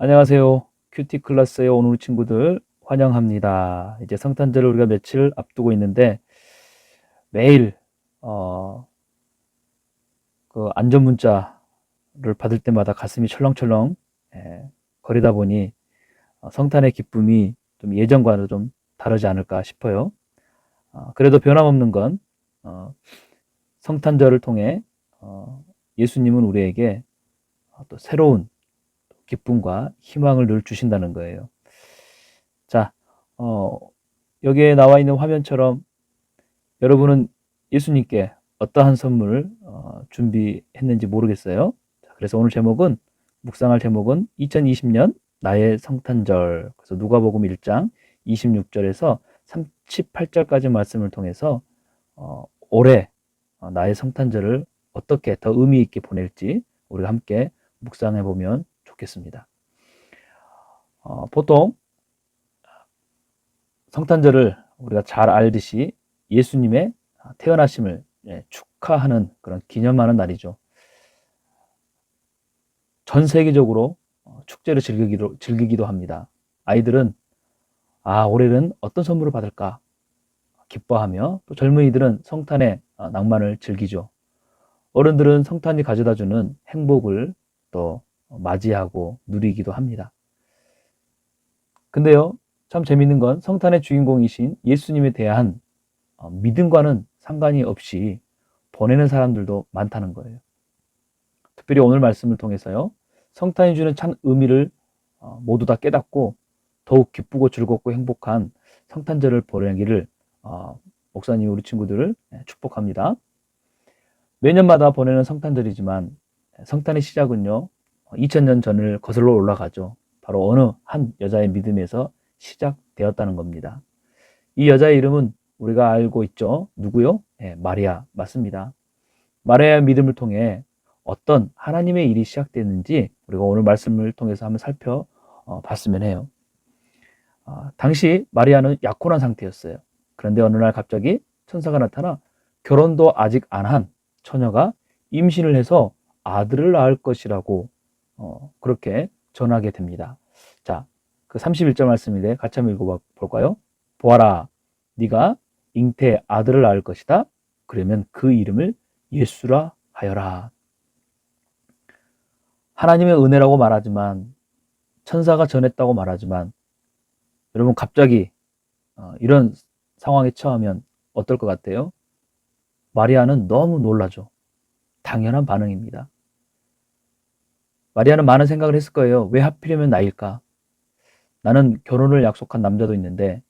안녕하세요. 큐티 클래스의 오늘 친구들 환영합니다. 이제 성탄절을 우리가 며칠 앞두고 있는데 매일 어, 그 안전 문자를 받을 때마다 가슴이 철렁철렁 거리다 보니 성탄의 기쁨이 좀 예전과는 좀 다르지 않을까 싶어요. 그래도 변함없는 건 어, 성탄절을 통해 예수님은 우리에게 또 새로운 기쁨과 희망을 늘 주신다는 거예요. 자, 어, 여기에 나와 있는 화면처럼 여러분은 예수님께 어떠한 선물을 준비했는지 모르겠어요. 자, 그래서 오늘 묵상할 제목은 2020년 나의 성탄절. 그래서 누가복음 1장 26절에서 38절까지 말씀을 통해서 올해 나의 성탄절을 어떻게 더 의미 있게 보낼지 우리가 함께 묵상해 보면 좋겠습니다. 보통 성탄절을 우리가 잘 알듯이 예수님의 태어나심을 축하하는 그런 기념하는 날이죠. 전 세계적으로 축제를 즐기기도 합니다. 아이들은 올해는 어떤 선물을 받을까 기뻐하며, 또 젊은이들은 성탄의 낭만을 즐기죠. 어른들은 성탄이 가져다주는 행복을 또 맞이하고 누리기도 합니다. 근데요, 참 재밌는 건 성탄의 주인공이신 예수님에 대한 믿음과는 상관이 없이 보내는 사람들도 많다는 거예요. 특별히 오늘 말씀을 통해서요, 성탄이 주는 참 의미를 모두 다 깨닫고 더욱 기쁘고 즐겁고 행복한 성탄절을 보내기를 목사님이 우리 친구들을 축복합니다. 매년마다 보내는 성탄절이지만 성탄의 시작은요, 2000년 전을 거슬러 올라가죠. 바로 어느 한 여자의 믿음에서 시작되었다는 겁니다. 이 여자의 이름은 우리가 알고 있죠. 누구요? 마리아 맞습니다. 마리아의 믿음을 통해 어떤 하나님의 일이 시작됐는지 우리가 오늘 말씀을 통해서 한번 살펴봤으면 해요. 당시 마리아는 약혼한 상태였어요. 그런데 어느 날 갑자기 천사가 나타나 결혼도 아직 안 한 처녀가 임신을 해서 아들을 낳을 것이라고 그렇게 전하게 됩니다. 자, 그 31절 말씀인데 같이 한번 읽어볼까요? 보아라, 네가 잉태 아들을 낳을 것이다. 그러면 그 이름을 예수라 하여라. 하나님의 은혜라고 말하지만, 천사가 전했다고 말하지만, 여러분 갑자기 이런 상황에 처하면 어떨 것 같아요? 마리아는 너무 놀라죠. 당연한 반응입니다. 마리아는 많은 생각을 했을 거예요. 왜 하필이면 나일까? 나는 결혼을 약속한 남자도 있는데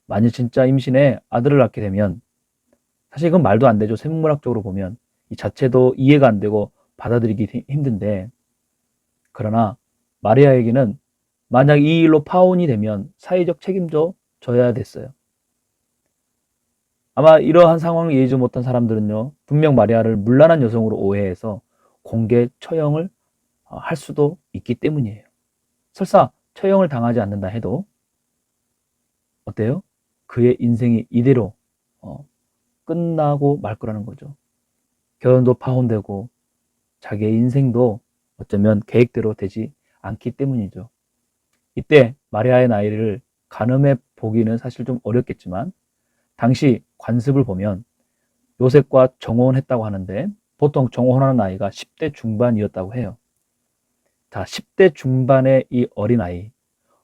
만일 진짜 임신해 아들을 낳게 되면, 사실 이건 말도 안 되죠. 생물학적으로 보면 이 자체도 이해가 안 되고 받아들이기 힘든데, 그러나 마리아에게는 만약 이 일로 파혼이 되면 사회적 책임도 져야 됐어요. 아마 이러한 상황을 예의지 못한 사람들은요, 분명 마리아를 문란한 여성으로 오해해서 공개 처형을 할 수도 있기 때문이에요. 설사 처형을 당하지 않는다 해도 어때요? 그의 인생이 이대로 끝나고 말 거라는 거죠. 결혼도 파혼되고 자기의 인생도 어쩌면 계획대로 되지 않기 때문이죠. 이때 마리아의 나이를 가늠해 보기는 사실 좀 어렵겠지만, 당시 관습을 보면 요셉과 정혼했다고 하는데 보통 정혼하는 나이가 10대 중반이었다고 해요. 자, 10대 중반의 이 어린아이,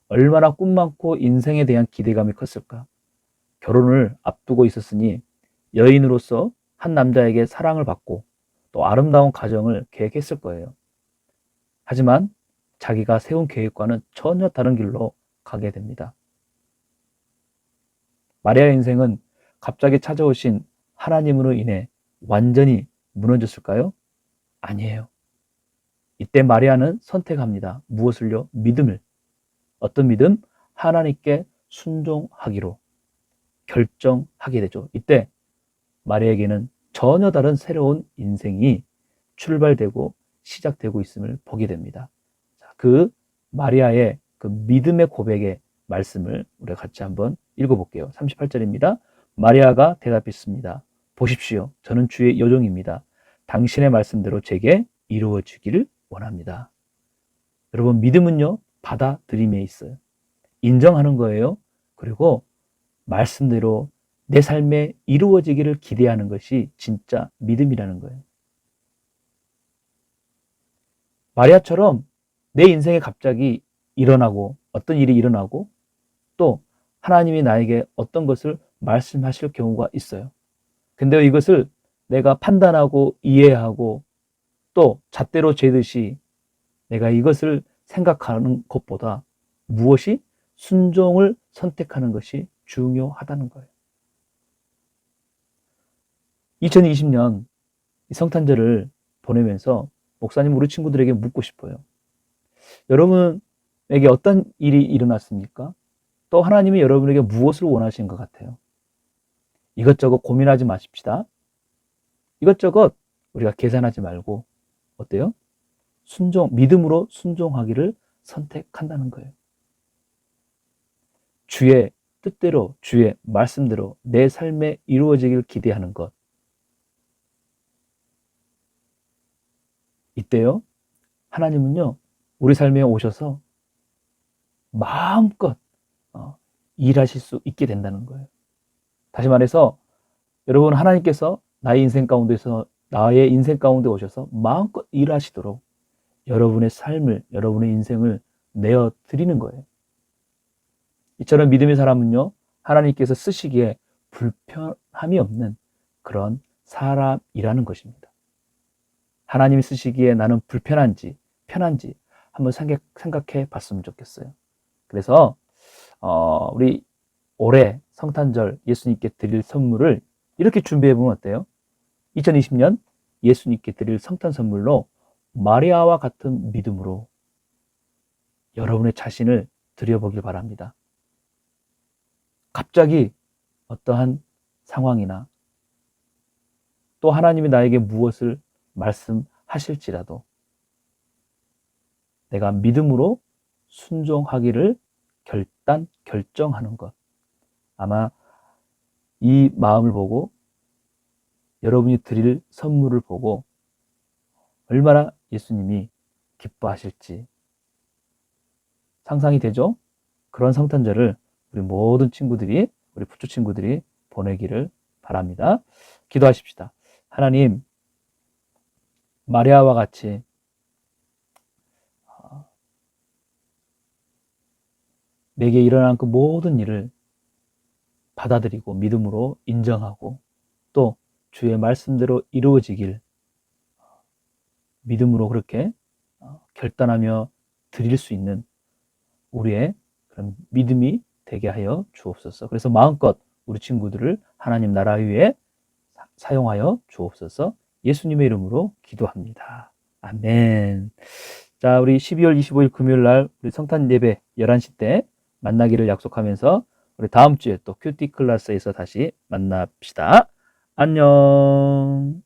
얼마나 꿈 많고 인생에 대한 기대감이 컸을까. 결혼을 앞두고 있었으니 여인으로서 한 남자에게 사랑을 받고 또 아름다운 가정을 계획했을 거예요. 하지만 자기가 세운 계획과는 전혀 다른 길로 가게 됩니다. 마리아의 인생은 갑자기 찾아오신 하나님으로 인해 완전히 무너졌을까요? 아니에요. 이때 마리아는 선택합니다. 무엇을요? 믿음을. 어떤 믿음? 하나님께 순종하기로 결정하게 되죠. 이때 마리아에게는 전혀 다른 새로운 인생이 출발되고 시작되고 있음을 보게 됩니다. 그 마리아의 그 믿음의 고백의 말씀을 우리가 같이 한번 읽어볼게요. 38절입니다. 마리아가 대답했습니다. 보십시오. 저는 주의 여종입니다. 당신의 말씀대로 제게 이루어지기를 원합니다. 여러분, 믿음은요, 받아들임에 있어요. 인정하는 거예요. 그리고 말씀대로 내 삶에 이루어지기를 기대하는 것이 진짜 믿음이라는 거예요. 마리아처럼 내 인생에 갑자기 일어나고 어떤 일이 일어나고 또 하나님이 나에게 어떤 것을 말씀하실 경우가 있어요. 근데 이것을 내가 판단하고 이해하고 또 잣대로 재듯이 내가 이것을 생각하는 것보다 무엇이 순종을 선택하는 것이 중요하다는 거예요. 2020년 성탄절을 보내면서 목사님 우리 친구들에게 묻고 싶어요. 여러분에게 어떤 일이 일어났습니까? 또 하나님이 여러분에게 무엇을 원하시는 것 같아요? 이것저것 고민하지 마십시다. 이것저것 우리가 계산하지 말고 어때요? 믿음으로 순종하기를 선택한다는 거예요. 주의 뜻대로, 주의 말씀대로 내 삶에 이루어지길 기대하는 것. 이때요, 하나님은요, 우리 삶에 오셔서 마음껏 일하실 수 있게 된다는 거예요. 다시 말해서 여러분, 하나님께서 나의 인생 가운데 오셔서 마음껏 일하시도록 여러분의 삶을, 여러분의 인생을 내어 드리는 거예요. 이처럼 믿음의 사람은요, 하나님께서 쓰시기에 불편함이 없는 그런 사람이라는 것입니다. 하나님이 쓰시기에 나는 불편한지 편한지 한번 생각해 봤으면 좋겠어요. 그래서 우리 올해 성탄절 예수님께 드릴 선물을 이렇게 준비해 보면 어때요? 2020년 예수님께 드릴 성탄 선물로 마리아와 같은 믿음으로 여러분의 자신을 드려보길 바랍니다. 갑자기 어떠한 상황이나 또 하나님이 나에게 무엇을 말씀하실지라도 내가 믿음으로 순종하기를 결정하는 것. 아마 이 마음을 보고 여러분이 드릴 선물을 보고 얼마나 예수님이 기뻐하실지 상상이 되죠? 그런 성탄절을 우리 모든 친구들이, 우리 부초 친구들이 보내기를 바랍니다. 기도하십시다. 하나님, 마리아와 같이 내게 일어난 그 모든 일을 받아들이고 믿음으로 인정하고 또 주의 말씀대로 이루어지길 믿음으로 그렇게 결단하며 드릴 수 있는 우리의 그런 믿음이 되게 하여 주옵소서. 그래서 마음껏 우리 친구들을 하나님 나라 위에 사용하여 주옵소서. 예수님의 이름으로 기도합니다. 아멘. 자, 우리 12월 25일 금요일 날 우리 성탄 예배 11시 때 만나기를 약속하면서 우리 다음 주에 또 큐티 클래스에서 다시 만납시다. 안녕.